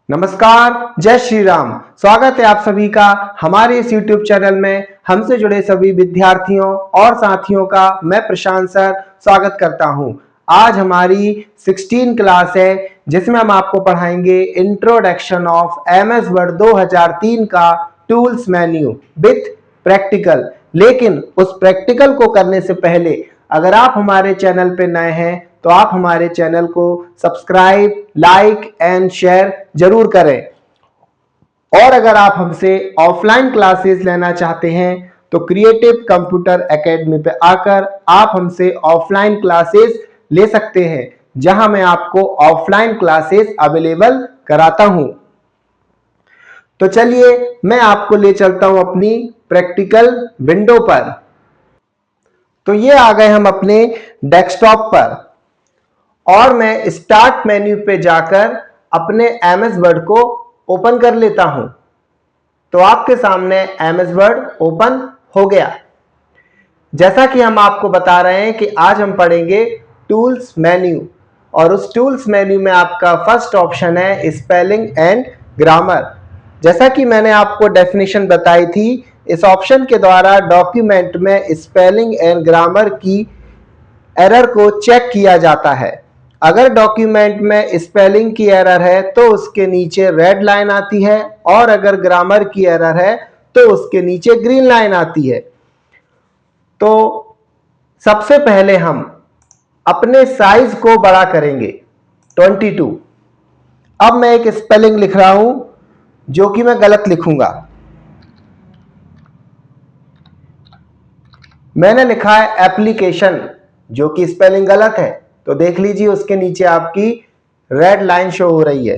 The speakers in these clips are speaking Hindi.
नमस्कार, जय श्री राम। स्वागत है आप सभी का हमारे इस YouTube चैनल में। हमसे जुड़े सभी विद्यार्थियों और साथियों का मैं प्रशांत सर स्वागत करता हूं। आज हमारी 16 क्लास है जिसमें हम आपको पढ़ाएंगे इंट्रोडक्शन ऑफ MS वर्ड 2003 का टूल्स मेन्यू विथ प्रैक्टिकल। लेकिन उस प्रैक्टिकल को करने से पहले अगर आप हमारे चैनल पे नए हैं तो आप हमारे चैनल को सब्सक्राइब, लाइक एंड शेयर जरूर करें। और अगर आप हमसे ऑफलाइन क्लासेस लेना चाहते हैं तो क्रिएटिव कंप्यूटर एकेडमी पे आकर आप हमसे ऑफलाइन क्लासेस ले सकते हैं, जहां मैं आपको ऑफलाइन क्लासेस अवेलेबल कराता हूं। तो चलिए मैं आपको ले चलता हूं अपनी प्रैक्टिकल विंडो पर। तो ये आ गए हम अपने डेस्कटॉप पर और मैं स्टार्ट मेन्यू पे जाकर अपने MS वर्ड को ओपन कर लेता हूं। तो आपके सामने MS वर्ड ओपन हो गया। जैसा कि हम आपको बता रहे हैं कि आज हम पढ़ेंगे टूल्स मेन्यू, और उस टूल्स मेन्यू में आपका फर्स्ट ऑप्शन है स्पेलिंग एंड ग्रामर। जैसा कि मैंने आपको डेफिनेशन बताई थी, इस ऑप्शन के द्वारा डॉक्यूमेंट में स्पेलिंग एंड ग्रामर की एरर को चेक किया जाता है। अगर डॉक्यूमेंट में स्पेलिंग की एरर है तो उसके नीचे रेड लाइन आती है, और अगर ग्रामर की एरर है तो उसके नीचे ग्रीन लाइन आती है। तो सबसे पहले हम अपने साइज को बड़ा करेंगे 22। अब मैं एक स्पेलिंग लिख रहा हूं जो कि मैं गलत लिखूंगा। मैंने लिखा है एप्लीकेशन, जो कि स्पेलिंग गलत है। तो देख लीजिए उसके नीचे आपकी रेड लाइन शो हो रही है।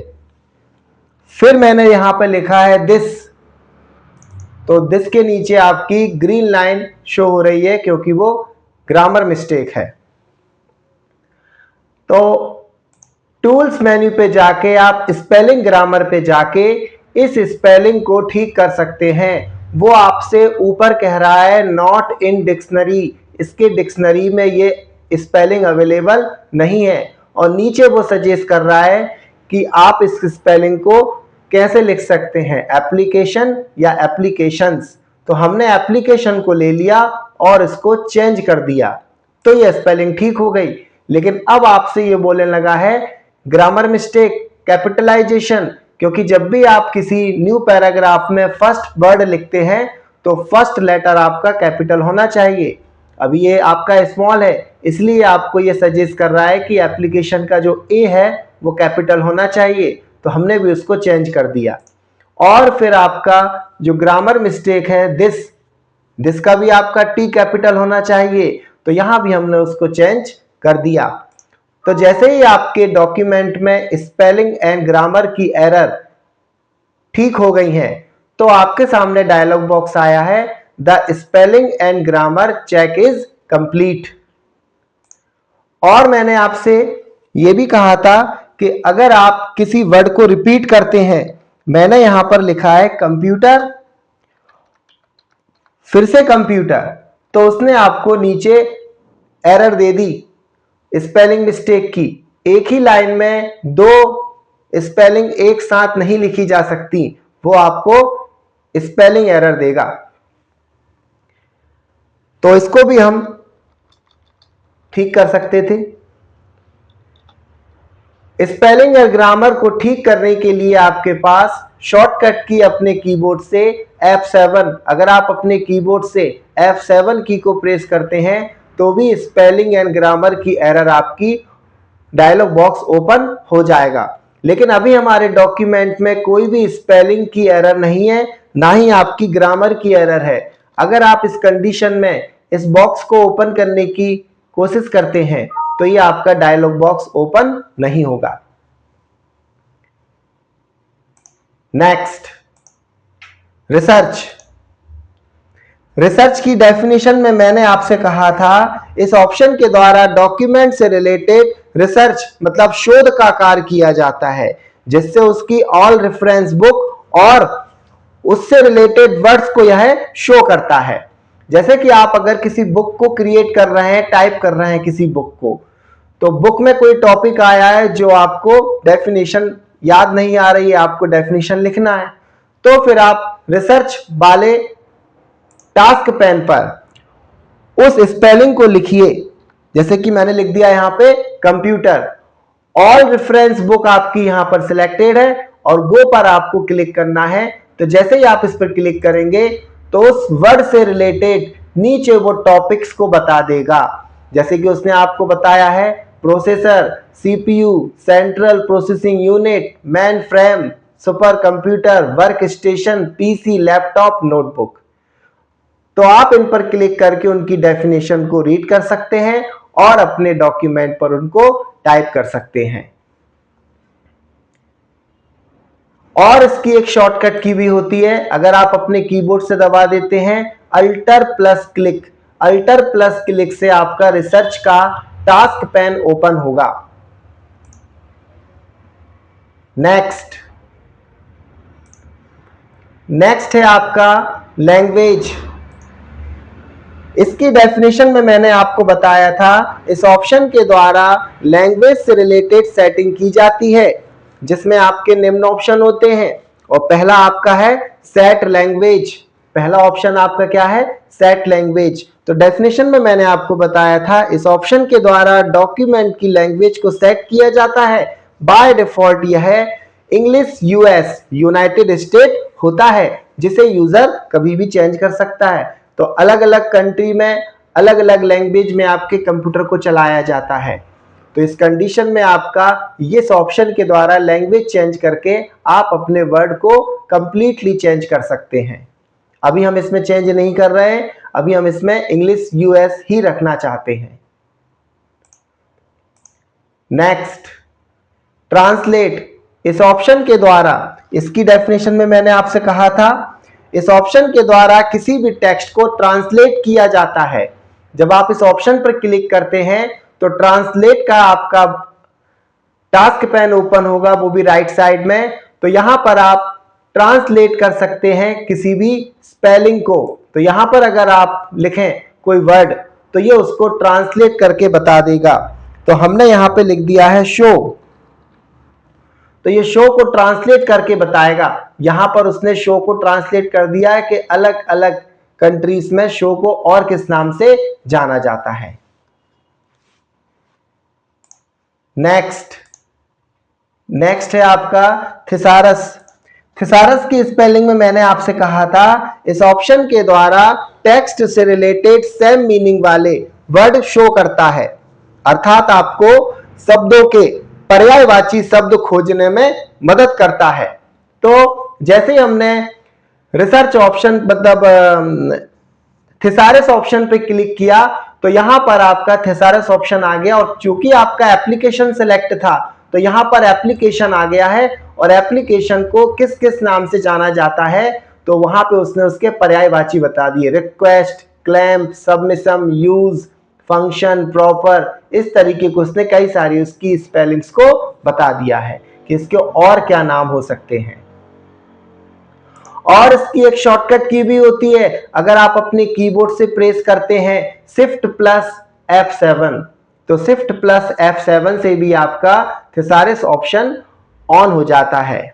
फिर मैंने यहां पर लिखा है दिस, तो दिस के नीचे आपकी ग्रीन लाइन शो हो रही है क्योंकि वो ग्रामर मिस्टेक है। तो टूल्स मेन्यू पे जाके आप स्पेलिंग ग्रामर पे जाके इस स्पेलिंग को ठीक कर सकते हैं। वो आपसे ऊपर कह रहा है नॉट इन डिक्शनरी, इसके डिक्शनरी में ये स्पेलिंग अवेलेबल नहीं है, और नीचे वो सजेस्ट कर रहा है कि आप इस स्पेलिंग को कैसे लिख सकते हैं, एप्लीकेशन या एप्लीकेशंस। तो हमने एप्लीकेशन को ले लिया और इसको चेंज कर दिया, तो ये स्पेलिंग ठीक हो गई। लेकिन अब आपसे ये बोलने लगा है ग्रामर मिस्टेक, कैपिटलाइजेशन, क्योंकि जब भी आप किसी न्यू पैराग्राफ में फर्स्ट वर्ड लिखते हैं तो फर्स्ट लेटर आपका कैपिटल होना चाहिए। अभी ये आपका स्मॉल है, इसलिए आपको ये सजेस्ट कर रहा है कि एप्लीकेशन का जो ए है वो कैपिटल होना चाहिए। तो हमने भी उसको चेंज कर दिया। और फिर आपका जो ग्रामर मिस्टेक है दिस का भी आपका टी कैपिटल होना चाहिए, तो यहां भी हमने उसको चेंज कर दिया। तो जैसे ही आपके डॉक्यूमेंट में स्पेलिंग एंड ग्रामर की एरर ठीक हो गई है तो आपके सामने डायलॉग बॉक्स आया है the spelling and grammar check is complete. और मैंने आपसे यह भी कहा था कि अगर आप किसी वर्ड को रिपीट करते हैं, मैंने यहां पर लिखा है कंप्यूटर, फिर से कंप्यूटर, तो उसने आपको नीचे एरर दे दी स्पेलिंग मिस्टेक की। एक ही लाइन में दो स्पेलिंग एक साथ नहीं लिखी जा सकती, वो आपको स्पेलिंग एरर देगा। तो इसको भी हम ठीक कर सकते थे। स्पेलिंग और ग्रामर को ठीक करने के लिए आपके पास शॉर्टकट की अपने कीबोर्ड से F7, अगर आप अपने कीबोर्ड से F7 की को प्रेस करते हैं तो भी स्पेलिंग एंड ग्रामर की एरर आपकी डायलॉग बॉक्स ओपन हो जाएगा। लेकिन अभी हमारे डॉक्यूमेंट में कोई भी स्पेलिंग की एरर नहीं है, ना ही आपकी ग्रामर की एरर है। अगर आप इस कंडीशन में इस बॉक्स को ओपन करने की कोशिश करते हैं तो ये आपका डायलॉग बॉक्स ओपन नहीं होगा। नेक्स्ट, रिसर्च की डेफिनेशन में मैंने आपसे कहा था इस ऑप्शन के द्वारा डॉक्यूमेंट से रिलेटेड रिसर्च मतलब शोध का कार्य किया जाता है, जिससे उसकी ऑल रेफरेंस बुक और उससे रिलेटेड वर्ड्स को यह शो करता है। जैसे कि आप अगर किसी बुक को क्रिएट कर रहे हैं, टाइप कर रहे हैं किसी बुक को, तो बुक में कोई टॉपिक आया है जो आपको डेफिनेशन याद नहीं आ रही है, आपको डेफिनेशन लिखना है, तो फिर आप रिसर्च वाले टास्क पेन पर उस स्पेलिंग को लिखिए। जैसे कि मैंने लिख दिया यहां पे कंप्यूटर। ऑल रेफरेंस बुक आपकी यहां पर सिलेक्टेड है और गो पर आपको क्लिक करना है। तो जैसे ही आप इस पर क्लिक करेंगे तो उस वर्ड से रिलेटेड नीचे वो टॉपिक्स को बता देगा। जैसे कि उसने आपको बताया है processor, CPU, central processing unit, main frame, super computer, work station, PC, laptop, notebook. तो आप इन पर क्लिक करके उनकी डेफिनेशन को रीड कर सकते हैं और अपने डॉक्यूमेंट पर उनको टाइप कर सकते हैं। और इसकी एक शॉर्टकट की भी होती है, अगर आप अपने कीबोर्ड से दबा देते हैं alter plus click, alter plus click से आपका रिसर्च का टास्क पैन ओपन होगा। नेक्स्ट है आपका लैंग्वेज। इसकी डेफिनेशन में मैंने आपको बताया था, इस ऑप्शन के द्वारा लैंग्वेज से रिलेटेड सेटिंग की जाती है, जिसमें आपके निम्न ऑप्शन होते हैं। और पहला आपका है सेट लैंग्वेज। पहला ऑप्शन आपका क्या है? Set language. तो डेफिनेशन में मैंने आपको बताया था, इस ऑप्शन के द्वारा डॉक्यूमेंट की लैंग्वेज को सेट किया जाता है। बाय डिफॉल्ट यह इंग्लिश यूएस यूनाइटेड स्टेट होता है, जिसे यूजर कभी भी चेंज कर सकता है। तो अलग अलग कंट्री में अलग अलग लैंग्वेज में आपके कंप्यूटर को चलाया जाता है। तो इस कंडीशन में आपका इस ऑप्शन के द्वारा लैंग्वेज चेंज करके आप अपने वर्ड को कंप्लीटली चेंज कर सकते हैं। अभी हम इसमें चेंज नहीं कर रहे हैं, अभी हम इसमें इंग्लिश यूएस ही रखना चाहते हैं। Next translate. इस ऑप्शन के द्वारा, इसकी डेफिनेशन में मैंने आपसे कहा था, इस ऑप्शन के द्वारा किसी भी टेक्स्ट को ट्रांसलेट किया जाता है। जब आप इस ऑप्शन पर क्लिक करते हैं तो ट्रांसलेट का आपका टास्क पैन ओपन होगा, वो भी राइट साइड में। तो यहां पर आप ट्रांसलेट कर सकते हैं किसी भी स्पेलिंग को। तो यहां पर अगर आप लिखें कोई वर्ड तो ये उसको ट्रांसलेट करके बता देगा। तो हमने यहां पे लिख दिया है शो, तो ये शो को ट्रांसलेट करके बताएगा। यहां पर उसने शो को ट्रांसलेट कर दिया है कि अलग अलग कंट्रीज में शो को और किस नाम से जाना जाता है। नेक्स्ट है आपका थिसारस। थिसारस की स्पेलिंग में मैंने आपसे कहा था, इस ऑप्शन के द्वारा टेक्स्ट से रिलेटेड सेम मीनिंग वाले वर्ड शो करता है, अर्थात आपको शब्दों के पर्यायवाची शब्द खोजने में मदद करता है। तो जैसे हमने रिसर्च ऑप्शन मतलब थिसारस ऑप्शन पे क्लिक किया तो यहां पर आपका थिसारस ऑप्शन आ गया, और चूंकि आपका एप्लीकेशन सिलेक्ट था तो यहां पर एप्लीकेशन आ गया है, और एप्लीकेशन को किस किस नाम से जाना जाता है तो वहां पे उसने उसके पर्यायवाची बता दिए, request, claim, submission, use, function, proper, इस तरीके को उसने कई सारी उसकी स्पेलिंग्स को बता दिया है कि इसके और क्या नाम हो सकते हैं। और इसकी एक शॉर्टकट की भी होती है, अगर आप अपने कीबोर्ड से प्रेस करते हैं शिफ्ट प्लस F7, तो शिफ्ट प्लस F7 से भी आपका थिसारस ऑप्शन ऑन हो जाता है।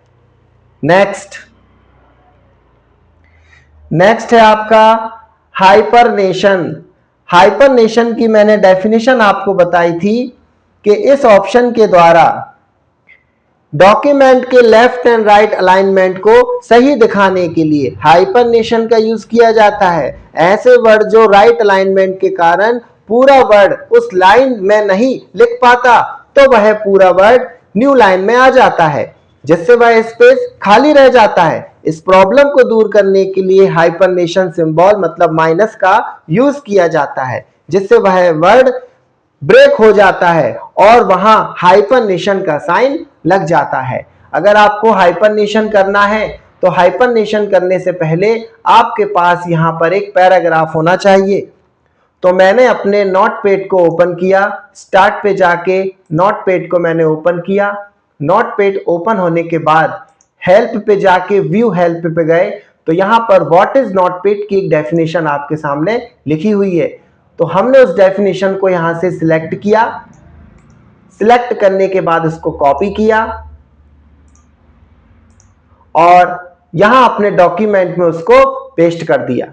नेक्स्ट है आपका हाइपरनेशन। हाइपरनेशन की मैंने डेफिनेशन आपको बताई थी कि इस ऑप्शन के द्वारा डॉक्यूमेंट के लेफ्ट एंड राइट अलाइनमेंट को सही दिखाने के लिए हाइपरनेशन का यूज किया जाता है। ऐसे वर्ड जो राइट अलाइनमेंट के कारण पूरा वर्ड उस लाइन में नहीं लिख पाता तो वह पूरा वर्ड न्यू लाइन में आ जाता है, जिससे वह स्पेस खाली रह जाता है। इस प्रॉब्लम को दूर करने के लिए हाइपरनेशन सिंबल मतलब माइनस का यूज किया जाता है, जिससे वह वर्ड ब्रेक हो जाता है और वहां हाइपरनेशन का साइन लग जाता है। अगर आपको हाइपरनेशन करना है तो हाइपरनेशन करने से पहले आपके पास यहां पर एक पैराग्राफ होना चाहिए। तो मैंने अपने नोटपैड को ओपन किया, स्टार्ट पे जाके नोटपैड को मैंने ओपन किया। नोटपैड ओपन होने के बाद हेल्प पे जाके व्यू हेल्प पे गए तो यहां पर व्हाट इज नोटपैड की एक डेफिनेशन आपके सामने लिखी हुई है। तो हमने उस डेफिनेशन को यहां से सिलेक्ट किया। सिलेक्ट करने के बाद इसको कॉपी किया, और यहां अपने डॉक्यूमेंट में उसको पेस्ट कर दिया।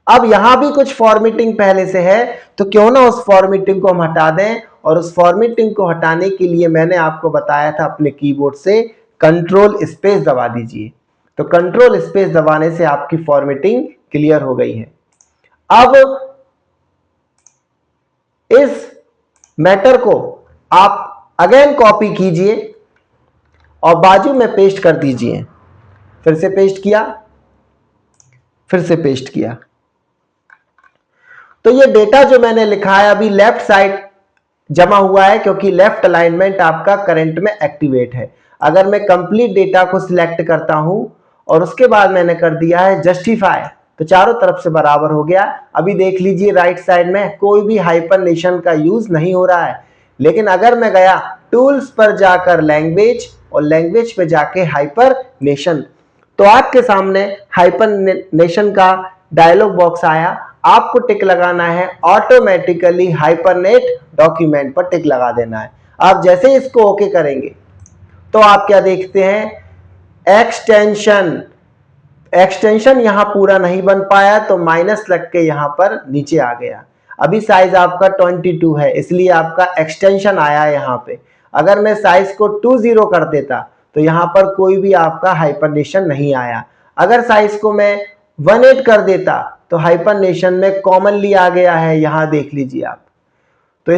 अब यहां भी कुछ फॉर्मेटिंग पहले से है, तो क्यों ना उस फॉर्मेटिंग को हम हटा दें, और उस फॉर्मेटिंग को हटाने के लिए मैंने आपको बताया था अपने कीबोर्ड से कंट्रोल स्पेस दबा दीजिए। तो कंट्रोल स्पेस दबाने से आपकी फॉर्मेटिंग क्लियर हो गई है। अब इस मैटर को आप अगेन कॉपी कीजिए और बाजू में पेस्ट कर दीजिए। फिर से पेस्ट किया, फिर से पेस्ट किया। तो ये डेटा जो मैंने लिखा है अभी लेफ्ट साइड जमा हुआ है, क्योंकि लेफ्ट अलाइनमेंट आपका करंट में एक्टिवेट है। अगर मैं कंप्लीट डेटा को सिलेक्ट करता हूं और उसके बाद मैंने कर दिया है जस्टिफाई, तो चारों तरफ से बराबर हो गया। अभी देख लीजिए राइट साइड में कोई भी हाइपरनेशन का यूज नहीं हो रहा है। लेकिन अगर मैं गया टूल्स पर जाकर लैंग्वेज और लैंग्वेज पे जाके हाइपरनेशन, तो आपके सामने हाइपरनेशन का डायलॉग बॉक्स आया। आपको टिक लगाना है, ऑटोमेटिकली हाइपरनेट डॉक्यूमेंट पर टिक लगा देना है। आप जैसे ही इसको ओके करेंगे तो आप क्या देखते हैं, एक्सटेंशन यहां पूरा नहीं बन पाया, तो माइनस लग के यहां पर नीचे आ गया। अभी साइज आपका 22 है, इसलिए आपका एक्सटेंशन आया है यहां पे। अगर मैं साइज को 20 कर देता तो यहां पर कोई भी आपका हाइपरनेशन नहीं आया। अगर साइज को मैं 18 कर देता तो हाइपरनेशन में कॉमनली आ गया है, यहां देख लीजिए आप। तो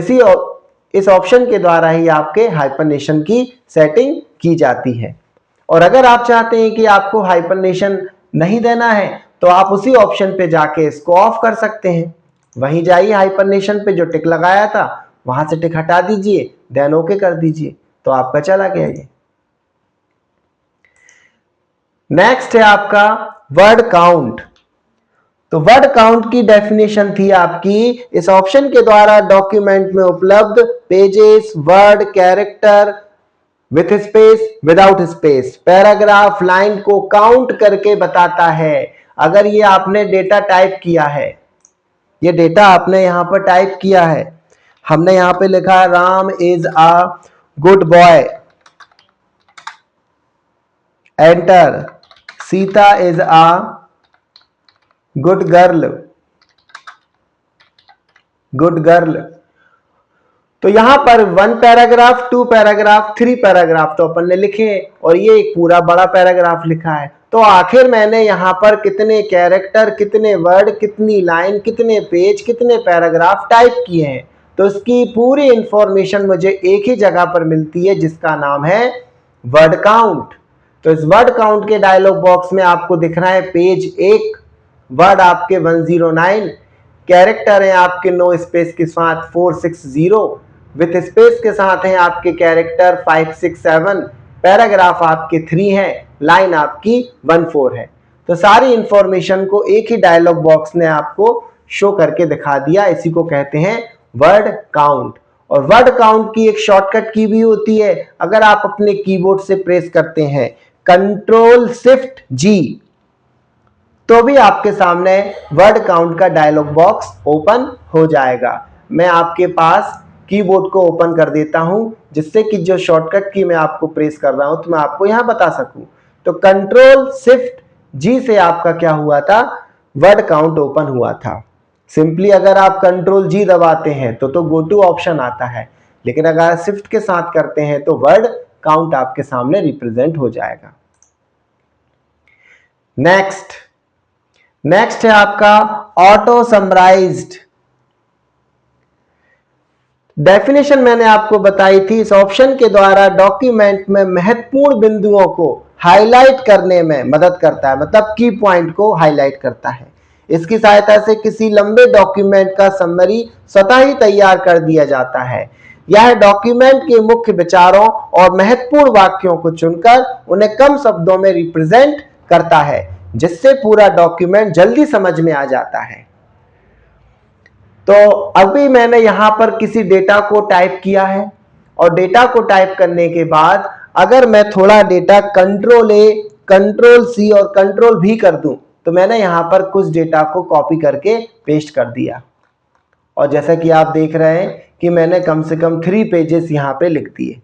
इस ऑप्शन के द्वारा ही आपके हाइपरनेशन की सेटिंग की जाती है। और अगर आप चाहते हैं कि आपको हाइपरनेशन नहीं देना है, तो आप उसी ऑप्शन पे जाके इसको ऑफ कर सकते हैं। वहीं जाइए हाइपरनेशन पे जो टिक लगाया था वहां से टिक हटा दीजिए, देन ओके कर दीजिए, तो आपका चला गया ये। नेक्स्ट है आपका वर्ड काउंट। तो वर्ड काउंट की डेफिनेशन थी आपकी, इस ऑप्शन के द्वारा डॉक्यूमेंट में उपलब्ध pages, word, character with space, without space, paragraph, line को काउंट करके बताता है। अगर ये आपने डेटा टाइप किया है, ये डेटा आपने यहां पर टाइप किया है, हमने यहां पे लिखा है Ram is a good boy, enter, Sita is a good girl, good girl. तो यहां पर 1 पैराग्राफ, 2 पैराग्राफ, 3 पैराग्राफ तो अपन ने लिखे, और ये एक पूरा बड़ा पैराग्राफ लिखा है। तो आखिर मैंने यहां पर कितने कैरेक्टर, कितने वर्ड, कितनी लाइन, कितने पेज, कितने पैराग्राफ टाइप किए हैं, तो इसकी पूरी इंफॉर्मेशन मुझे एक ही जगह पर मिलती है, जिसका नाम है वर्ड काउंट। तो इस वर्ड काउंट के डायलॉग बॉक्स में आपको दिख रहा है पेज 1, वर्ड आपके 109, कैरेक्टर हैं आपके नो स्पेस के साथ 460, विथ स्पेस के साथ हैं आपके कैरेक्टर 567, पैराग्राफ आपके 3 हैं, लाइन आपकी 14 है। तो सारी इंफॉर्मेशन को एक ही डायलॉग बॉक्स ने आपको शो करके दिखा दिया। इसी को कहते हैं वर्ड काउंट। और वर्ड काउंट की एक शॉर्टकट की भी होती है। अगर आप अपने कीबोर्ड से प्रेस करते हैं कंट्रोल शिफ्ट जी, तो भी आपके सामने वर्ड काउंट का डायलॉग बॉक्स ओपन हो जाएगा। मैं आपके पास कीबोर्ड को ओपन कर देता हूं, जिससे कि जो शॉर्टकट की मैं आपको प्रेस कर रहा हूं तो मैं आपको यहां बता सकूं। तो कंट्रोल शिफ्ट जी से आपका क्या हुआ था, वर्ड काउंट ओपन हुआ था। सिंपली अगर आप कंट्रोल जी दबाते हैं तो गो टू ऑप्शन आता है, लेकिन अगर शिफ्ट के साथ करते हैं तो वर्ड काउंट आपके सामने रिप्रेजेंट हो जाएगा। नेक्स्ट है आपका ऑटो समराइज्ड। डेफिनेशन मैंने आपको बताई थी, इस ऑप्शन के द्वारा डॉक्यूमेंट में महत्वपूर्ण बिंदुओं को हाईलाइट करने में मदद करता है, मतलब की पॉइंट को हाईलाइट करता है। इसकी सहायता से किसी लंबे डॉक्यूमेंट का समरी स्वतः ही तैयार कर दिया जाता है। यह डॉक्यूमेंट के मुख्य विचारों और महत्वपूर्ण वाक्यों को चुनकर उन्हें कम शब्दों में रिप्रेजेंट करता है, जिससे पूरा डॉक्यूमेंट जल्दी समझ में आ जाता है। तो अभी मैंने यहां पर किसी डेटा को टाइप किया है, और डेटा को टाइप करने के बाद अगर मैं थोड़ा data control A, control C और कंट्रोल भी कर दूं, तो मैंने यहां पर कुछ डेटा को कॉपी करके पेस्ट कर दिया। और जैसा कि आप देख रहे हैं कि मैंने कम से कम 3 पेजेस यहां पे लिख दिए।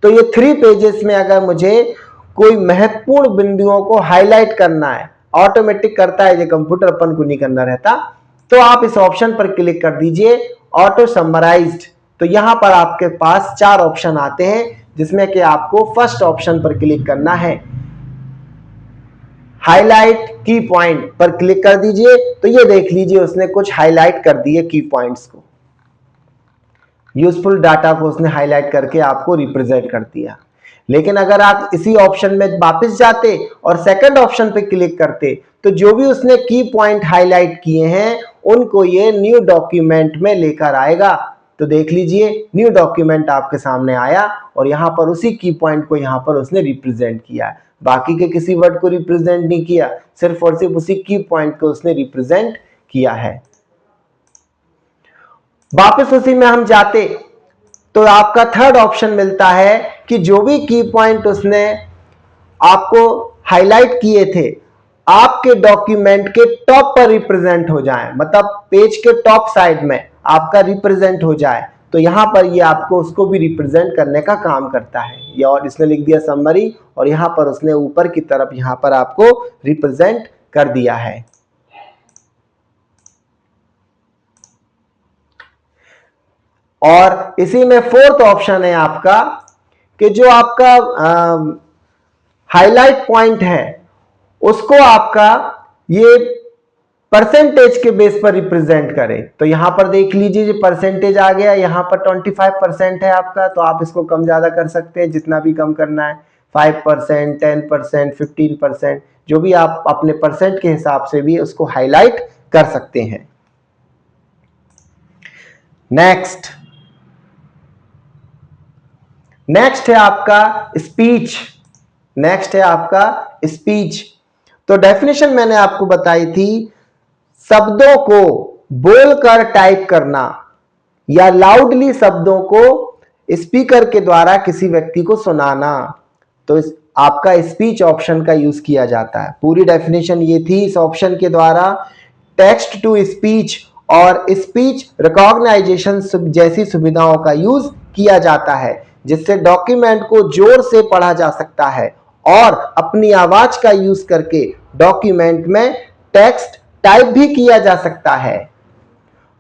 तो ये 3 पेजेस में अगर मुझे कोई महत्वपूर्ण बिंदुओं को हाईलाइट करना है, ऑटोमेटिक करता है ये कंप्यूटर, अपन को नहीं करना रहता, तो आप इस ऑप्शन पर क्लिक कर दीजिए ऑटो समराइज्ड। तो यहां पर आपके पास 4 ऑप्शन आते हैं, जिसमें कि आपको फर्स्ट ऑप्शन पर क्लिक करना है, हाईलाइट की पॉइंट पर क्लिक कर दीजिए। तो ये देख लीजिए उसने कुछ हाईलाइट कर दिए की पॉइंट्स को, यूजफुल डाटा को उसने हाईलाइट करके आपको रिप्रेजेंट कर दिया। लेकिन अगर आप इसी ऑप्शन में वापस जाते और सेकंड ऑप्शन पे क्लिक करते, तो जो भी उसने की पॉइंट हाईलाइट किए हैं उनको ये न्यू डॉक्यूमेंट में लेकर आएगा। तो देख लीजिए न्यू डॉक्यूमेंट आपके सामने आया और यहां पर उसी की पॉइंट को यहां पर उसने रिप्रेजेंट किया, बाकी के किसी वर्ड को रिप्रेजेंट नहीं किया, सिर्फ और सिर्फ उसी की पॉइंट को उसने रिप्रेजेंट किया है। वापस उसी में हम जाते तो आपका थर्ड ऑप्शन मिलता है कि जो भी की पॉइंट उसने आपको हाईलाइट किए थे आपके डॉक्यूमेंट के टॉप पर रिप्रेजेंट हो जाएं, मतलब पेज के टॉप साइड में आपका रिप्रेजेंट हो जाए। तो यहां पर ये आपको उसको भी रिप्रेजेंट करने का काम करता है। ये और इसने लिख दिया समरी और यहां पर उसने ऊपर की तरफ यहां पर आपको रिप्रेजेंट कर दिया है। और इसी में फोर्थ ऑप्शन है आपका कि जो आपका हाईलाइट पॉइंट है उसको आपका ये परसेंटेज के बेस पर रिप्रेजेंट करे। तो यहां पर देख लीजिए परसेंटेज आ गया, यहां पर 25% है आपका, तो आप इसको कम ज्यादा कर सकते हैं जितना भी कम करना है, 5%, 10%, 15%, जो भी आप अपने परसेंट के हिसाब से भी उसको हाईलाइट कर सकते हैं। नेक्स्ट है आपका स्पीच। नेक्स्ट है आपका स्पीच। तो डेफिनेशन मैंने आपको बताई थी, शब्दों को बोलकर टाइप करना या लाउडली शब्दों को स्पीकर के द्वारा किसी व्यक्ति को सुनाना, तो आपका स्पीच ऑप्शन का यूज किया जाता है। पूरी डेफिनेशन ये थी, इस ऑप्शन के द्वारा टेक्स्ट टू स्पीच और स्पीच रिकॉग्नाइजेशन जैसी सुविधाओं का यूज किया जाता है, जिससे डॉक्यूमेंट को जोर से पढ़ा जा सकता है और अपनी आवाज का यूज करके डॉक्यूमेंट में टेक्स्ट टाइप भी किया जा सकता है।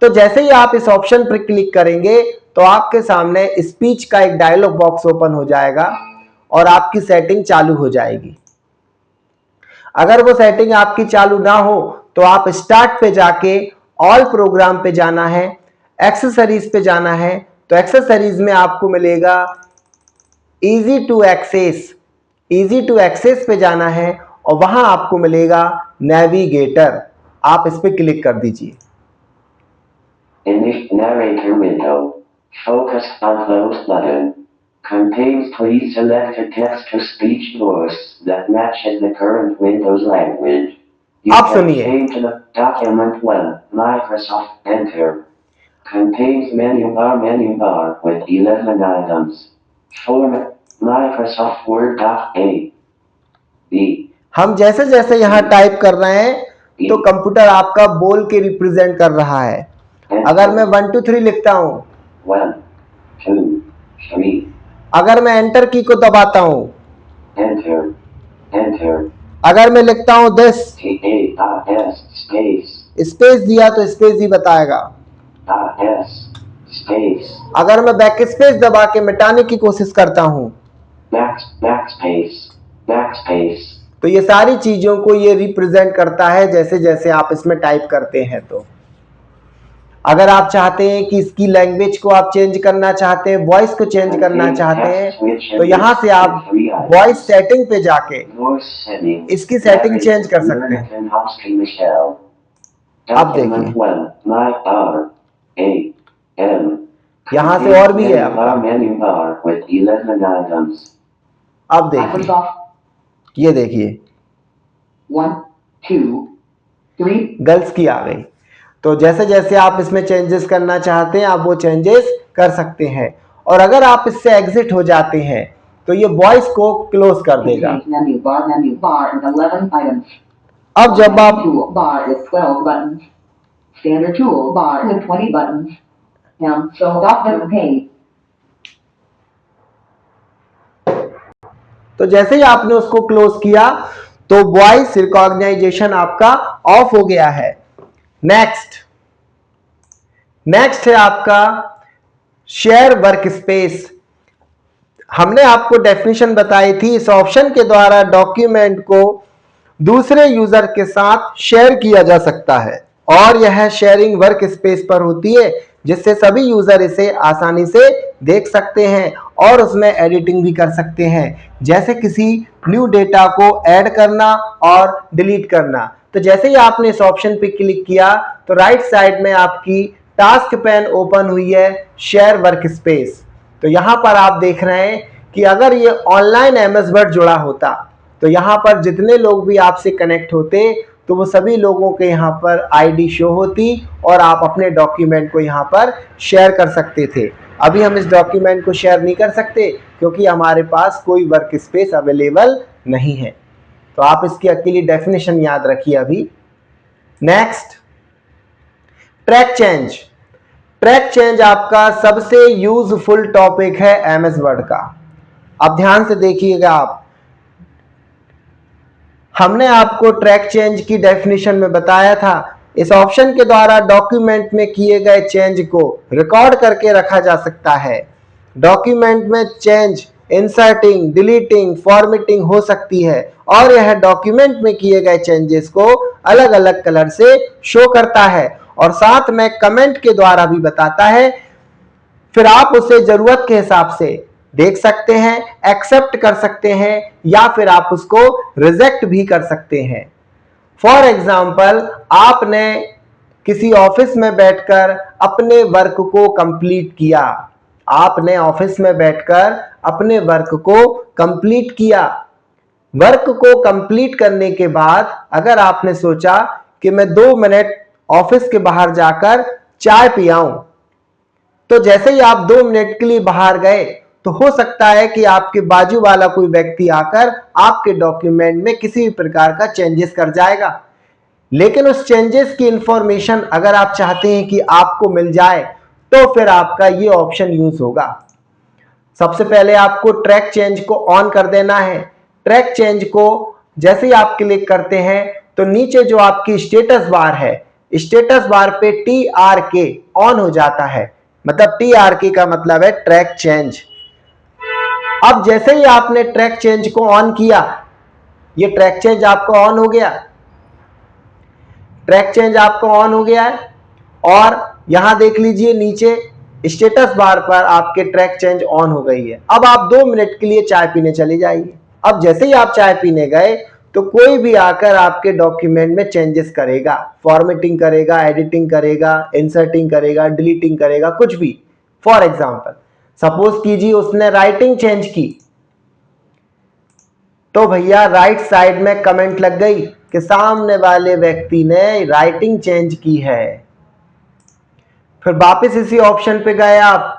तो जैसे ही आप इस ऑप्शन पर क्लिक करेंगे तो आपके सामने स्पीच का एक डायलॉग बॉक्स ओपन हो जाएगा और आपकी सेटिंग चालू हो जाएगी। अगर वो सेटिंग आपकी चालू ना हो तो आप स्टार्ट पे जाके ऑल प्रोग्राम पे जाना है, एक्सेसरीज पे जाना है। तो एक्सेसरीज में आपको मिलेगा easy to access, easy to access पे जाना है और वहां आपको मिलेगा नेविगेटर, आप इस पे क्लिक कर दीजिए। Narrator window. Focus on close button. Contains please select a text-to-speech voice that matches the current Windows language. You आप can सुनिए। change the document when Microsoft Enter. Contains menu bar with 11 items. Format Microsoft Word .a B. हम जैसे जैसे यहाँ टाइप कर रहे हैं तो कंप्यूटर आपका बोल के रिप्रेजेंट कर रहा है। अगर मैं 1 2 3 लिखता हूँ, 1 2 3, अगर मैं एंटर की को दबाता हूँ, एंटर, अगर मैं लिखता हूँ दिस, स्पेस दिया तो स्पेस ही बताएगा। अगर मैं बैक स्पेस दबा के मिटाने की कोशिश करता हूँ तो ये सारी चीजों को ये रिप्रेजेंट करता है जैसे जैसे आप इसमें टाइप करते हैं। तो अगर आप चाहते हैं कि इसकी लैंग्वेज को आप चेंज करना चाहते हैं, वॉइस को चेंज करना चाहते हैं, तो यहां से आप वॉइस सेटिंग पे जाके इसकी सेटिंग चेंज कर सकते हैं। अब देखिए यहां से और भी है आपका। अब देखिए, ये देखिए 1 2 3 गर्ल्स की आ गई। तो जैसे जैसे आप इसमें चेंजेस करना चाहते हैं आप वो चेंजेस कर सकते हैं। और अगर आप इससे एग्जिट हो जाते हैं तो ये वॉइस को क्लोज कर देगा। अब जब आप तो जैसे ही आपने उसको क्लोज किया तो वॉइस रिकॉग्नाइजेशन आपका ऑफ हो गया है। नेक्स्ट है आपका शेयर वर्क स्पेस। हमने आपको डेफिनेशन बताई थी, इस ऑप्शन के द्वारा डॉक्यूमेंट को दूसरे यूजर के साथ शेयर किया जा सकता है और यह शेयरिंग वर्क स्पेस पर होती है, जिससे सभी यूजर इसे आसानी से देख सकते हैं और उसमें एडिटिंग भी कर सकते हैं, जैसे किसी न्यू डेटा को ऐड करना और डिलीट करना। तो जैसे ही आपने इस ऑप्शन पे क्लिक किया तो राइट साइड में आपकी टास्क पैन ओपन हुई है, शेयर वर्क स्पेस। तो यहां पर आप देख रहे हैं कि अगर ये ऑनलाइन एमएस वर्ड जुड़ा होता तो यहां पर जितने लोग भी आपसे कनेक्ट होते तो वो सभी लोगों के यहाँ पर आईडी शो होती और आप अपने डॉक्यूमेंट को यहाँ पर शेयर कर सकते थे। अभी हम इस डॉक्यूमेंट को शेयर नहीं कर सकते क्योंकि हमारे पास कोई वर्क स्पेस अवेलेबल नहीं है। तो आप इसकी अकेली डेफिनेशन याद रखिए अभी। नेक्स्ट, ट्रैक चेंज आपका सबसे यूजफुल टॉपिक है एमएस वर्ड का। अब ध्यान से देखिएगा आप, हमने आपको ट्रैक चेंज की डेफिनेशन में बताया था, इस ऑप्शन के द्वारा डॉक्यूमेंट में किए गए चेंज को रिकॉर्ड करके रखा जा सकता है। डॉक्यूमेंट में चेंज इंसर्टिंग, डिलीटिंग, फॉर्मेटिंग हो सकती है और यह डॉक्यूमेंट में किए गए चेंजेस को अलग अलग कलर से शो करता है और साथ में कमेंट के द्वारा भी बताता है। फिर आप उसे जरूरत के हिसाब से देख सकते हैं, एक्सेप्ट कर सकते हैं या फिर आप उसको रिजेक्ट भी कर सकते हैं। फॉर एग्जाम्पल, आपने किसी ऑफिस में बैठकर अपने वर्क को कंप्लीट किया, आपने ऑफिस में बैठकर अपने वर्क को कंप्लीट किया। वर्क को कंप्लीट करने के बाद अगर आपने सोचा कि मैं 2 मिनट ऑफिस के बाहर जाकर चाय पी आऊं, तो जैसे ही आप 2 मिनट के लिए बाहर गए तो हो सकता है कि आपके बाजू वाला कोई व्यक्ति आकर आपके डॉक्यूमेंट में किसी भी प्रकार का चेंजेस कर जाएगा। लेकिन उस चेंजेस की इंफॉर्मेशन अगर आप चाहते हैं कि आपको मिल जाए तो फिर आपका ये ऑप्शन यूज होगा। सबसे पहले आपको ट्रैक चेंज को ऑन कर देना है। ट्रैक चेंज को जैसे ही आप क्लिक करते हैं तो नीचे जो आपकी स्टेटस बार है, स्टेटस बार पे TRK ऑन हो जाता है। मतलब TRK का मतलब है ट्रैक चेंज। अब जैसे ही आपने ट्रैक चेंज को ऑन किया, ये ट्रैक चेंज आपका ऑन हो गया, ट्रैक चेंज आपका ऑन हो गया है और यहां देख लीजिए नीचे स्टेटस बार पर आपके ट्रैक चेंज ऑन हो गई है। अब आप 2 मिनट के लिए चाय पीने चले जाइए। अब जैसे ही आप चाय पीने गए तो कोई भी आकर आपके डॉक्यूमेंट में चेंजेस करेगा, फॉर्मेटिंग करेगा, एडिटिंग करेगा, इंसर्टिंग करेगा, डिलीटिंग करेगा, कुछ भी। फॉर एग्जाम्पल सपोज कीजिए उसने राइटिंग चेंज की, तो भैया राइट साइड में कमेंट लग गई कि सामने वाले व्यक्ति ने राइटिंग चेंज की है। फिर वापस इसी ऑप्शन पे गए आप,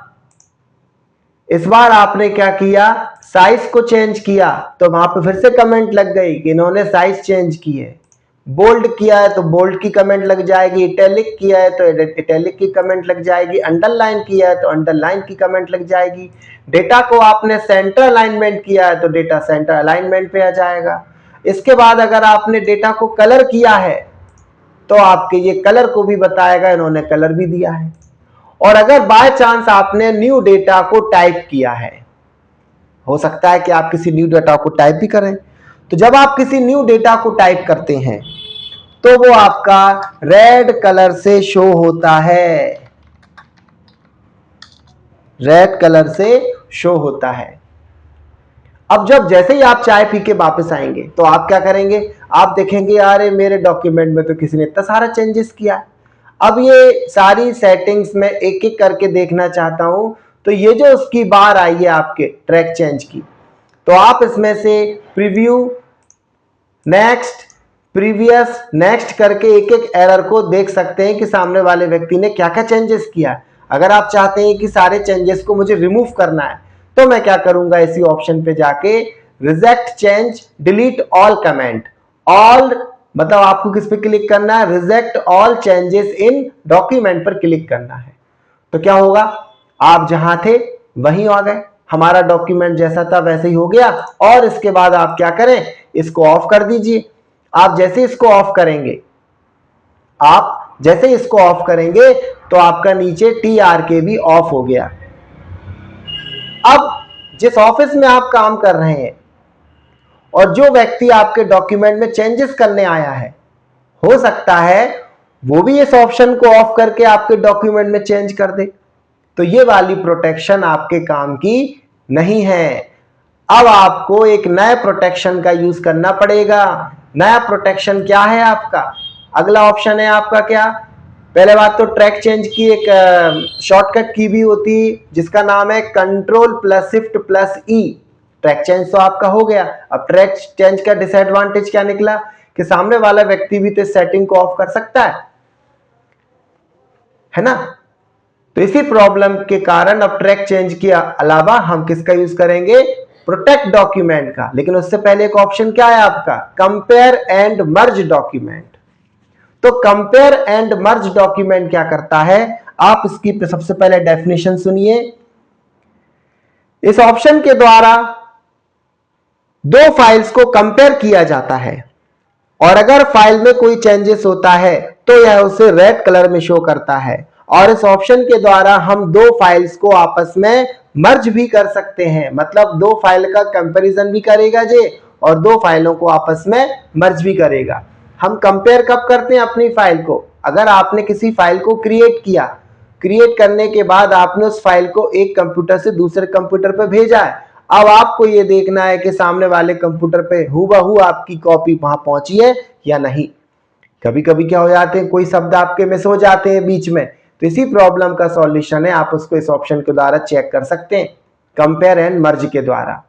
इस बार आपने क्या किया, साइज को चेंज किया, तो वहां पे फिर से कमेंट लग गई कि इन्होंने साइज चेंज की है। बोल्ड किया है तो बोल्ड की कमेंट लग जाएगी, इटैलिक किया है तो इटैलिक की कमेंट लग जाएगी, अंडरलाइन किया है तो अंडरलाइन की कमेंट लग जाएगी। डेटा को आपने सेंटर अलाइनमेंट किया है तो डेटा सेंटर अलाइनमेंट पे आ जाएगा। इसके बाद अगर आपने डेटा को कलर किया है तो आपके ये कलर को भी बताएगा, इन्होंने कलर भी दिया है। और अगर बाय चांस आपने न्यू डेटा को टाइप किया है, हो सकता है कि आप किसी न्यू डेटा को टाइप भी करें, तो जब आप किसी न्यू डेटा को टाइप करते हैं तो वो आपका रेड कलर से शो होता है, रेड कलर से शो होता है। अब जब जैसे ही आप चाय पी के वापस आएंगे तो आप क्या करेंगे, आप देखेंगे अरे मेरे डॉक्यूमेंट में तो किसी ने इतना सारा चेंजेस किया। अब ये सारी सेटिंग्स में एक एक करके देखना चाहता हूं, तो ये जो उसकी बार आई है आपके ट्रैक चेंज की, तो आप इसमें से प्रीव्यू, नेक्स्ट, प्रीवियस, नेक्स्ट करके एक एक एरर को देख सकते हैं कि सामने वाले व्यक्ति ने क्या क्या चेंजेस किया। अगर आप चाहते हैं कि सारे चेंजेस को मुझे रिमूव करना है तो मैं क्या करूंगा, इसी ऑप्शन पे जाके reject change, delete all comment. All मतलब आपको किस पे क्लिक करना है, reject all changes in document पर क्लिक करना है। तो क्या होगा, आप जहां थे वहीं आ गए, हमारा डॉक्यूमेंट जैसा था वैसे ही हो गया। और इसके बाद आप क्या करें, इसको ऑफ कर दीजिए। आप जैसे इसको ऑफ करेंगे, तो आपका नीचे TRK भी ऑफ हो गया। अब जिस ऑफिस में आप काम कर रहे हैं और जो व्यक्ति आपके डॉक्यूमेंट में चेंजेस करने आया है, हो सकता है वो भी इस ऑप्शन को ऑफ करके आपके डॉक्यूमेंट में चेंज कर दे। तो ये वाली प्रोटेक्शन आपके काम की नहीं है। अब आपको एक नए प्रोटेक्शन का यूज करना पड़ेगा। नया प्रोटेक्शन क्या है आपका? अगला ऑप्शन है आपका क्या? पहले बात तो ट्रैक चेंज की एक शॉर्टकट की भी होती जिसका नाम है Ctrl+Shift+E। ट्रैक चेंज तो आपका हो गया। अब ट्रैक चेंज का डिसएडवांटेज क्या निकला कि सामने वाला व्यक्ति भी तो इस सेटिंग को ऑफ कर सकता है ना। तो इसी प्रॉब्लम के कारण अब ट्रैक चेंज के अलावा हम किसका यूज करेंगे? प्रोटेक्ट डॉक्यूमेंट का। लेकिन उससे पहले एक ऑप्शन क्या है आपका? Compare and merge document. तो कंपेयर एंड मर्ज डॉक्यूमेंट क्या करता है? आप इसकी सबसे पहले डेफिनेशन सुनिए। इस ऑप्शन के द्वारा दो फाइल्स को कंपेयर किया जाता है और अगर फाइल में कोई चेंजेस होता है तो यह उसे रेड कलर में शो करता है। और इस ऑप्शन के द्वारा हम दो फाइल्स को आपस में मर्ज भी कर सकते हैं, मतलब दो फाइल का कंपैरिजन भी करेगा जे और दो फाइलों को आपस में मर्ज भी करेगा। हम कंपेयर कब करते हैं अपनी फाइल को? अगर आपने किसी फाइल को क्रिएट किया, क्रिएट करने के बाद आपने उस फाइल को एक कंप्यूटर से दूसरे कंप्यूटर पर भेजा है। अब आपको यह देखना है कि सामने वाले कंप्यूटर पे हूबहू आपकी कॉपी वहां पहुंची है या नहीं। कभी कभी क्या हो जाते हैं, कोई शब्द आपके मिस हो जाते हैं बीच में, तो इसी प्रॉब्लम का सॉल्यूशन है, आप उसको इस ऑप्शन के द्वारा चेक कर सकते हैं, कंपेयर एंड मर्ज के द्वारा।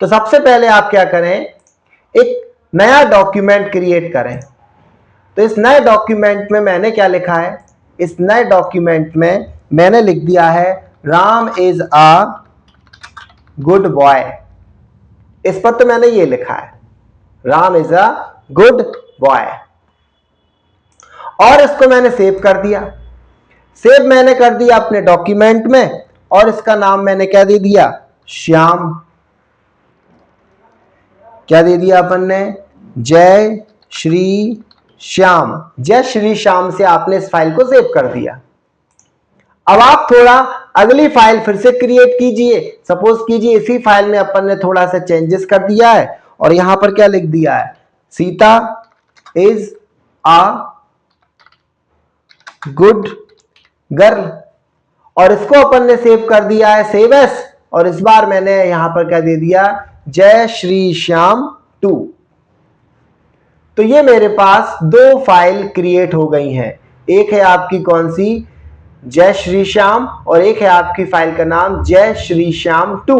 तो सबसे पहले आप क्या करें, एक नया डॉक्यूमेंट क्रिएट करें। तो इस नए डॉक्यूमेंट में मैंने क्या लिखा है? इस नए डॉक्यूमेंट में मैंने लिख दिया है Ram is a good boy. इस पर तो मैंने ये लिखा है Ram is a good boy और इसको मैंने सेव कर दिया। सेव मैंने कर दिया अपने डॉक्यूमेंट में और इसका नाम मैंने क्या दे दिया? श्याम। क्या दे दिया अपन ने? जय श्री श्याम। जय श्री श्याम से आपने इस फाइल को सेव कर दिया। अब आप थोड़ा अगली फाइल फिर से क्रिएट कीजिए। सपोज कीजिए इसी फाइल में अपन ने थोड़ा सा चेंजेस कर दिया है और यहां पर क्या लिख दिया है? Sita is a good girl और इसको अपन ने सेव कर दिया है सेव एस और इस बार मैंने यहां पर क्या दे दिया? जय श्री श्याम 2। तो ये मेरे पास दो फाइल क्रिएट हो गई हैं। एक है आपकी कौन सी? जय श्री श्याम और एक है आपकी फाइल का नाम जय श्री श्याम 2।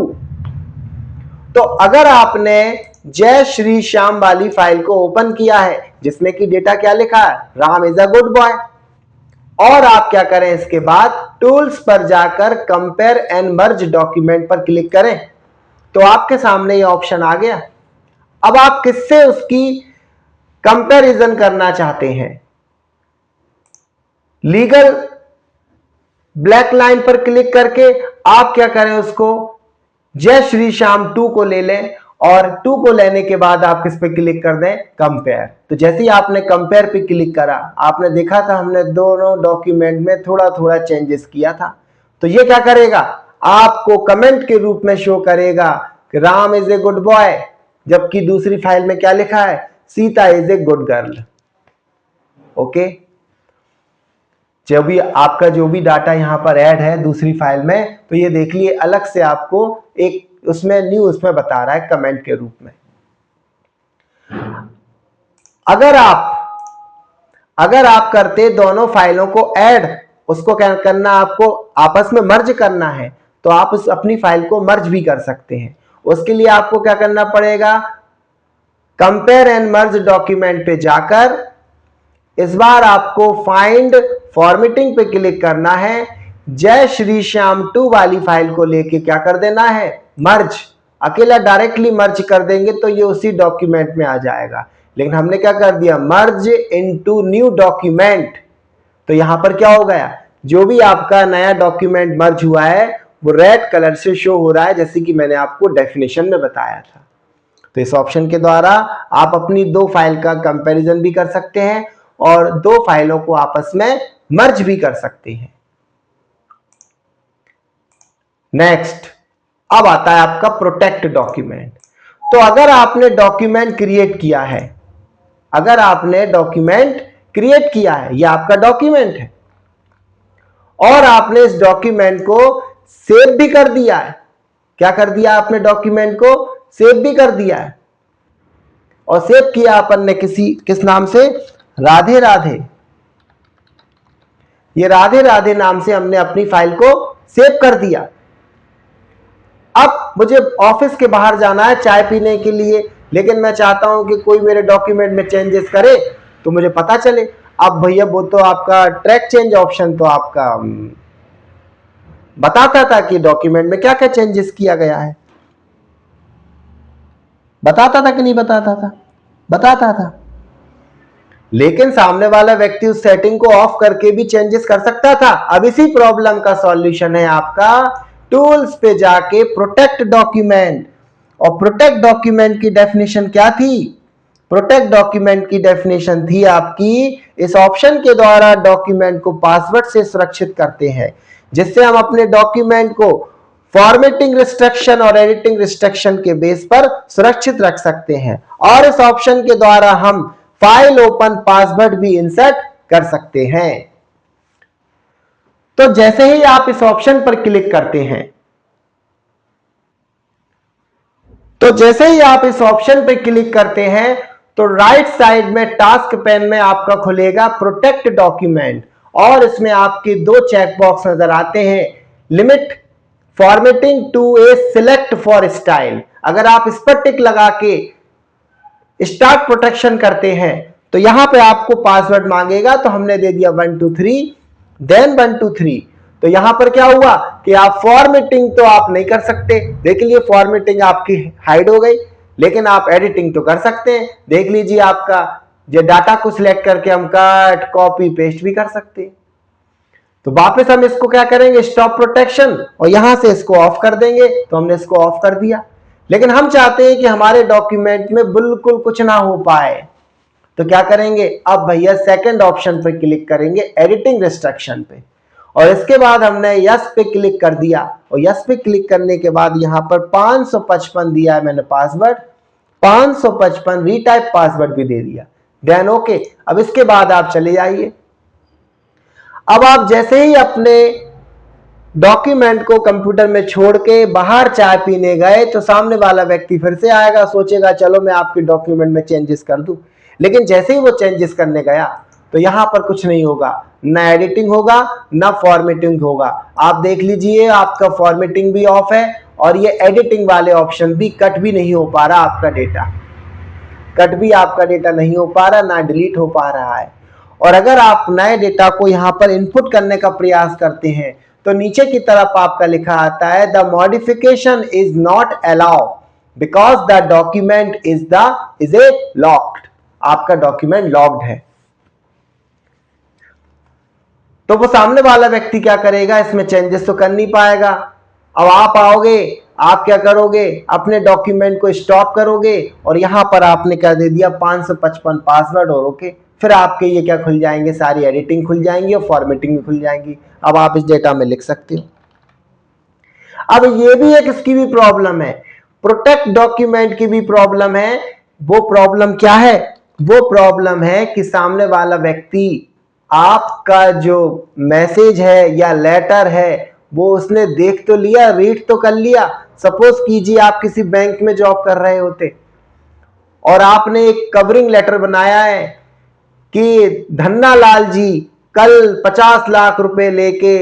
तो अगर आपने जय श्री श्याम वाली फाइल को ओपन किया है जिसमें कि डेटा क्या लिखा है? Ram is a good boy, और आप क्या करें इसके बाद टूल्स पर जाकर कंपेयर एंड मर्ज डॉक्यूमेंट पर क्लिक करें तो आपके सामने ये ऑप्शन आ गया। अब आप किससे उसकी कंपैरिजन करना चाहते हैं? लीगल ब्लैक लाइन पर क्लिक करके आप क्या करें, उसको जय श्री श्याम 2 को ले लें और 2 को लेने के बाद आप किस पे क्लिक कर दें? कंपेयर। तो जैसे ही आपने कंपेयर पे क्लिक करा, आपने देखा था हमने दोनों डॉक्यूमेंट में थोड़ा थोड़ा चेंजेस किया था। तो ये क्या करेगा? आपको कमेंट के रूप में शो करेगा कि Ram is a good boy, जबकि दूसरी फाइल में क्या लिखा है? Sita is a good girl. Okay, जो भी आपका जो भी डाटा यहां पर ऐड है दूसरी फाइल में, तो ये देख लिए अलग से आपको एक उसमें न्यू उसमें बता रहा है कमेंट के रूप में। अगर आप करते दोनों फाइलों को ऐड, उसको क्या करना, आपको आपस में मर्ज करना है, तो आप उस अपनी फाइल को मर्ज भी कर सकते हैं। उसके लिए आपको क्या करना पड़ेगा? कंपेयर एंड मर्ज डॉक्यूमेंट पे जाकर इस बार आपको फाइंड फॉर्मेटिंग पे क्लिक करना है। जय श्री श्याम 2 वाली फाइल को लेके क्या कर देना है? मर्ज। अकेला डायरेक्टली मर्ज कर देंगे तो ये उसी डॉक्यूमेंट में आ जाएगा, लेकिन हमने क्या कर दिया? Merge into new document. तो यहां पर क्या हो गया? जो भी आपका नया डॉक्यूमेंट मर्ज हुआ है वो रेड कलर से शो हो रहा है, जैसे कि मैंने आपको डेफिनेशन में बताया था। तो इस ऑप्शन के द्वारा आप अपनी दो फाइल का कंपैरिजन भी कर सकते हैं और दो फाइलों को आपस में मर्ज भी कर सकते हैं। नेक्स्ट, अब आता है आपका प्रोटेक्ट डॉक्यूमेंट। तो अगर आपने डॉक्यूमेंट क्रिएट किया है, अगर आपने डॉक्यूमेंट क्रिएट किया है, यह आपका डॉक्यूमेंट है और आपने इस डॉक्यूमेंट को सेव भी कर दिया है। क्या कर दिया आपने? डॉक्यूमेंट को सेव भी कर दिया है और सेव किया अपन ने किस नाम से? राधे राधे। ये राधे राधे नाम से हमने अपनी फाइल को सेव कर दिया। अब मुझे ऑफिस के बाहर जाना है चाय पीने के लिए, लेकिन मैं चाहता हूं कि कोई मेरे डॉक्यूमेंट में चेंजेस करे तो मुझे पता चले। अब भैया वो तो आपका ट्रैक चेंज ऑप्शन तो आपका बताता था कि डॉक्यूमेंट में क्या क्या चेंजेस किया गया है। बताता था कि नहीं बताता था? बताता था। लेकिन सामने वाला व्यक्ति उस सेटिंग को ऑफ करके भी चेंजेस कर सकता था। अब इसी प्रॉब्लम का सॉल्यूशन है आपका टूल्स पे जाके प्रोटेक्ट डॉक्यूमेंट। और प्रोटेक्ट डॉक्यूमेंट की डेफिनेशन क्या थी? प्रोटेक्ट डॉक्यूमेंट की डेफिनेशन थी आपकी, इस ऑप्शन के द्वारा डॉक्यूमेंट को पासवर्ड से सुरक्षित करते हैं, जिससे हम अपने डॉक्यूमेंट को फॉर्मेटिंग रिस्ट्रिक्शन और एडिटिंग रिस्ट्रिक्शन के बेस पर सुरक्षित रख सकते हैं। और इस ऑप्शन के द्वारा हम फाइल ओपन पासवर्ड भी इंसर्ट कर सकते हैं। तो जैसे ही आप इस ऑप्शन पर क्लिक करते हैं, तो राइट साइड में टास्क पैन में आपका खुलेगा प्रोटेक्ट डॉक्यूमेंट और इसमें आपके दो चेकबॉक्स नजर आते हैं, limit formatting to a select for style. अगर आप इस पर टिक लगा के स्टार्ट प्रोटेक्शन करते हैं तो यहां पे आपको पासवर्ड मांगेगा, तो हमने दे दिया 123 देन 123। तो यहां पर क्या हुआ कि आप फॉर्मेटिंग तो आप नहीं कर सकते, देख लीजिए फॉर्मेटिंग आपकी हाइड हो गई, लेकिन आप एडिटिंग तो कर सकते हैं। देख लीजिए आपका जो डाटा को सिलेक्ट करके हम कट कॉपी पेस्ट भी कर सकते हैं। तो वापस हम इसको क्या करेंगे? स्टॉप प्रोटेक्शन, और यहां से इसको ऑफ कर देंगे। तो हमने इसको ऑफ कर दिया, लेकिन हम चाहते हैं कि हमारे डॉक्यूमेंट में बिल्कुल कुछ ना हो पाए, तो क्या करेंगे? अब भैया सेकंड ऑप्शन पर क्लिक करेंगे, एडिटिंग रिस्ट्रिक्शन पे, और इसके बाद हमने यस पे क्लिक कर दिया। और यस पे क्लिक करने के बाद यहां पर 555 दिया है मैंने पासवर्ड, 555 रीटाइप पासवर्ड भी दे दिया, देन ओके। अब इसके बाद आप चले जाइए। अब आप जैसे ही अपने डॉक्यूमेंट को कंप्यूटर में छोड़ के बाहर चाय पीने गए, तो सामने वाला व्यक्ति फिर से आएगा, सोचेगा चलो मैं आपके डॉक्यूमेंट में चेंजेस कर दूं। लेकिन जैसे ही वो चेंजेस करने गया तो यहां पर कुछ नहीं होगा, ना एडिटिंग होगा ना फॉर्मेटिंग होगा। आप देख लीजिए आपका फॉर्मेटिंग भी ऑफ है और ये एडिटिंग वाले ऑप्शन भी, कट भी नहीं हो पा रहा आपका डेटा, कट भी आपका डेटा नहीं हो पा रहा, ना डिलीट हो पा रहा है। और अगर आप नए डेटा को यहां पर इनपुट करने का प्रयास करते हैं तो नीचे की तरफ आपका लिखा आता है the modification is not allow because the document is a locked. आपका डॉक्यूमेंट लॉक्ड है। तो वो सामने वाला व्यक्ति क्या करेगा? इसमें चेंजेस तो कर नहीं पाएगा। अब आप आओगे, आप क्या करोगे? अपने डॉक्यूमेंट को स्टॉप करोगे और यहां पर आपने क्या दे दिया? 555 पासवर्ड और ओके। फिर आपके ये क्या खुल जाएंगे? सारी एडिटिंग खुल जाएंगी और फॉर्मेटिंग भी खुल जाएंगी। अब आप इस डेटा में लिख सकते हो। अब ये भी एक इसकी भी प्रॉब्लम है, प्रोटेक्ट डॉक्यूमेंट की भी प्रॉब्लम है। वो प्रॉब्लम क्या है? वो प्रॉब्लम है कि सामने वाला व्यक्ति आपका जो मैसेज है या लेटर है वो उसने देख तो लिया, रीड तो कर लिया। सपोज कीजिए आप किसी बैंक में जॉब कर रहे होते और आपने एक कवरिंग लेटर बनाया है कि धन्ना लाल जी कल 50 लाख रुपए लेके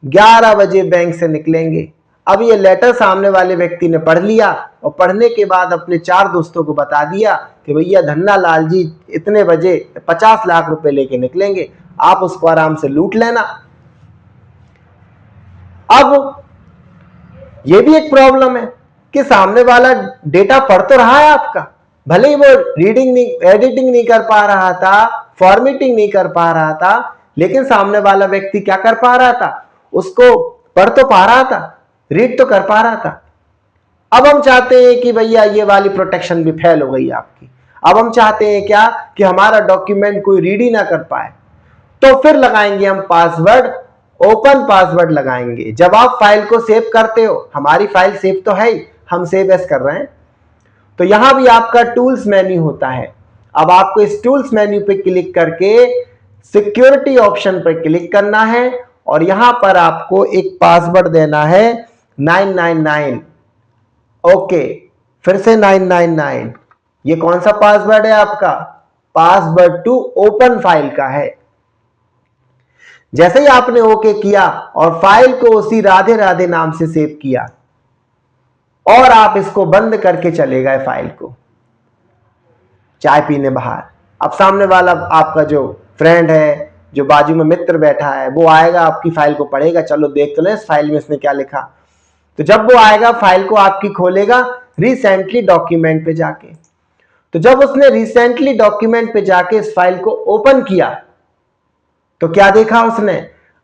11 बजे बैंक से निकलेंगे। अब ये लेटर सामने वाले व्यक्ति ने पढ़ लिया और पढ़ने के बाद अपने 4 दोस्तों को बता दिया कि भैया धन्ना लाल जी इतने बजे 50 लाख रुपए लेके निकलेंगे, आप उसको आराम से लूट लेना। अब ये भी एक प्रॉब्लम है कि सामने वाला डेटा पढ़ तो रहा है आपका, भले ही वो एडिटिंग नहीं कर पा रहा था, फॉर्मेटिंग नहीं कर पा रहा था, लेकिन सामने वाला व्यक्ति क्या कर पा रहा था? उसको पढ़ तो पा रहा था। रीड तो कर पा रहा था। अब हम चाहते हैं कि भैया ये वाली प्रोटेक्शन भी फेल हो गई आपकी। अब हम चाहते हैं क्या कि हमारा डॉक्यूमेंट कोई रीड ही ना कर पाए, तो फिर लगाएंगे हम पासवर्ड, ओपन पासवर्ड लगाएंगे। जब आप फाइल को सेव करते हो, हमारी फाइल सेव तो है ही, हम सेव एज कर रहे हैं, तो यहां भी आपका टूल्स मेन्यू होता है। अब आपको इस टूल्स मेन्यू पे क्लिक करके सिक्योरिटी ऑप्शन पर क्लिक करना है और यहां पर आपको एक पासवर्ड देना है 999। ओके, फिर से 999। ये कौन सा पासवर्ड है आपका? पासवर्ड टू ओपन फाइल का है। जैसे ही आपने ओके किया और फाइल को उसी राधे राधे नाम से सेव किया और आप इसको बंद करके चले गए फाइल को चाय पीने बाहर, अब सामने वाला आपका जो फ्रेंड है, जो बाजू में मित्र बैठा है, वो आएगा, आपकी फाइल को पढ़ेगा, चलो देख तो ले इस फाइल में इसने क्या लिखा। तो जब वो आएगा फाइल को आपकी खोलेगा रिसेंटली डॉक्यूमेंट पे जाके, तो जब उसने रिसेंटली डॉक्यूमेंट पे जाके इस फाइल को ओपन किया तो क्या देखा उसने?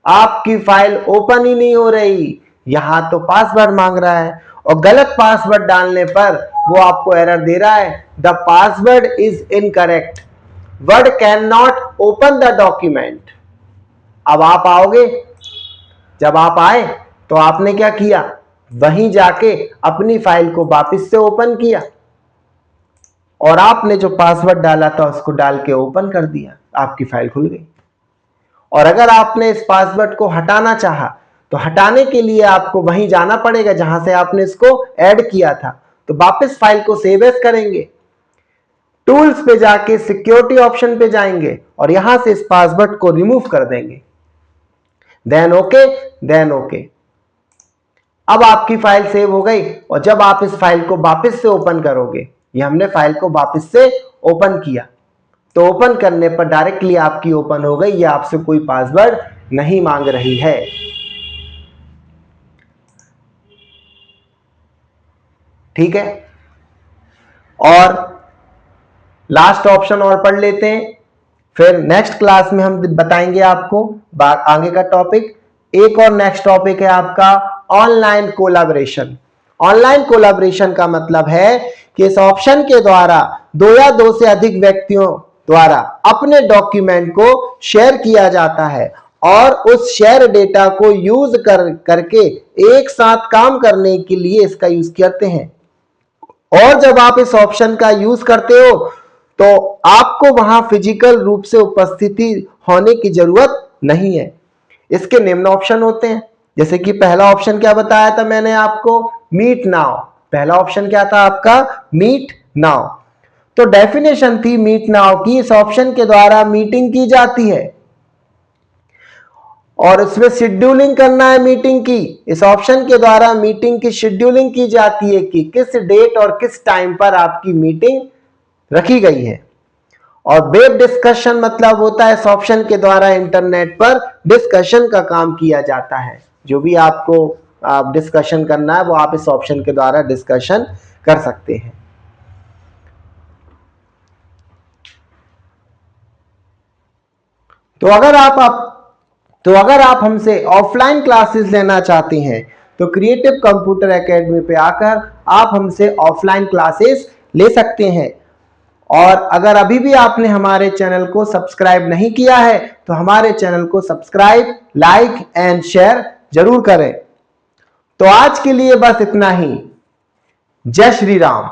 आपकी फाइल ओपन ही नहीं हो रही, यहां तो पासवर्ड मांग रहा है और गलत पासवर्ड डालने पर वो आपको एरर दे रहा है, the password is incorrect, word can not open the document. अब आप आओगे, जब आप आए तो आपने क्या किया? वहीं जाके अपनी फाइल को वापस से ओपन किया और आपने जो पासवर्ड डाला था उसको डाल के ओपन कर दिया, आपकी फाइल खुल गई। और अगर आपने इस पासवर्ड को हटाना चाहा तो हटाने के लिए आपको वहीं जाना पड़ेगा जहां से आपने इसको ऐड किया था। तो वापस फाइल को सेव एज करेंगे, टूल्स पे जाके सिक्योरिटी ऑप्शन पे जाएंगे और यहां से इस पासवर्ड को रिमूव कर देंगे, देन ओके। अब आपकी फाइल सेव हो गई और जब आप इस फाइल को वापस से ओपन करोगे, ये हमने फाइल को वापस से ओपन किया, तो ओपन करने पर डायरेक्टली आपकी ओपन हो गई, ये आपसे कोई पासवर्ड नहीं मांग रही है। ठीक है, और लास्ट ऑप्शन और पढ़ लेते हैं, फिर नेक्स्ट क्लास में हम बताएंगे आपको आगे का टॉपिक। एक और नेक्स्ट टॉपिक है आपका ऑनलाइन कोलैबोरेशन। ऑनलाइन कोलैबोरेशन का मतलब है कि इस ऑप्शन के द्वारा दो या दो से अधिक व्यक्तियों द्वारा अपने डॉक्यूमेंट को शेयर किया जाता है और उस शेयर डेटा को यूज करके एक साथ काम करने के लिए इसका यूज करते हैं। और जब आप इस ऑप्शन का यूज करते हो तो आपको वहां फिजिकल रूप से उपस्थिति होने की जरूरत नहीं है। इसके निम्न ऑप्शन होते हैं, जैसे कि पहला ऑप्शन क्या बताया था मैंने आपको? Meet now. पहला ऑप्शन क्या था आपका? Meet now. तो डेफिनेशन थी मीट नाउ की, इस ऑप्शन के द्वारा मीटिंग की जाती है और इसमें शेड्यूलिंग करना है मीटिंग की। इस ऑप्शन के द्वारा मीटिंग की शेड्यूलिंग की जाती है कि किस डेट और किस टाइम पर आपकी मीटिंग रखी गई है। और वेब डिस्कशन मतलब होता है इस ऑप्शन के द्वारा इंटरनेट पर डिस्कशन का काम किया जाता है। जो भी आपको डिस्कशन करना है वो आप इस ऑप्शन के द्वारा डिस्कशन कर सकते हैं। तो अगर आप हमसे ऑफलाइन क्लासेस लेना चाहते हैं तो क्रिएटिव कंप्यूटर एकेडमी पे आकर आप हमसे ऑफलाइन क्लासेस ले सकते हैं। और अगर अभी भी आपने हमारे चैनल को सब्सक्राइब नहीं किया है तो हमारे चैनल को सब्सक्राइब, लाइक एंड शेयर जरूर करें। तो आज के लिए बस इतना ही। जय श्री राम।